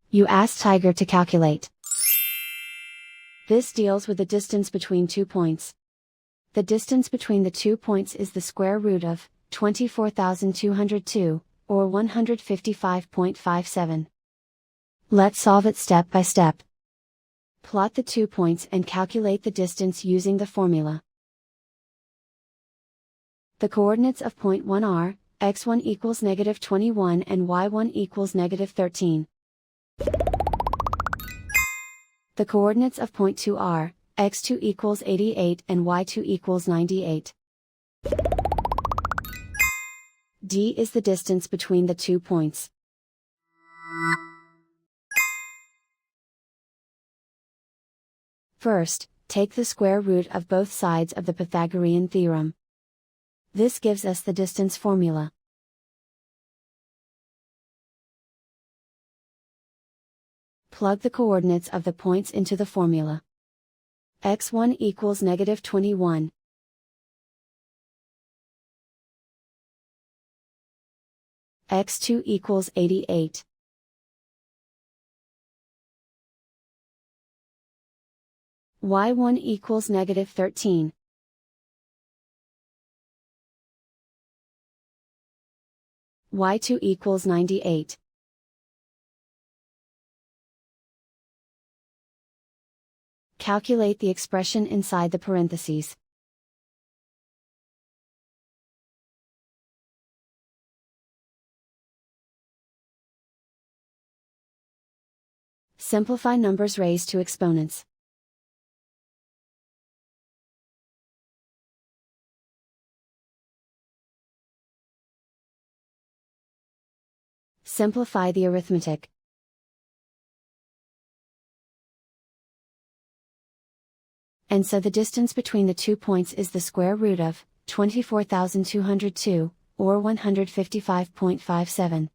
You ask Tiger to calculate. This deals with the distance between 2 points. The distance between the 2 points is the square root of 24,202, or 155.57. Let's solve it step by step. Plot the 2 points and calculate the distance using the formula. The coordinates of point 1 are, x1 equals -21 and y1 equals -13. The coordinates of point 2 are, x2 equals 88 and y2 equals 98. D is the distance between the 2 points. First, take the square root of both sides of the Pythagorean theorem. This gives us the distance formula. Plug the coordinates of the points into the formula. x1 equals -21. x2 equals 88. y1 equals -13. y2 equals 98. Calculate the expression inside the parentheses. Simplify numbers raised to exponents. Simplify the arithmetic. And so the distance between the 2 points is the square root of 24,202, or 155.57.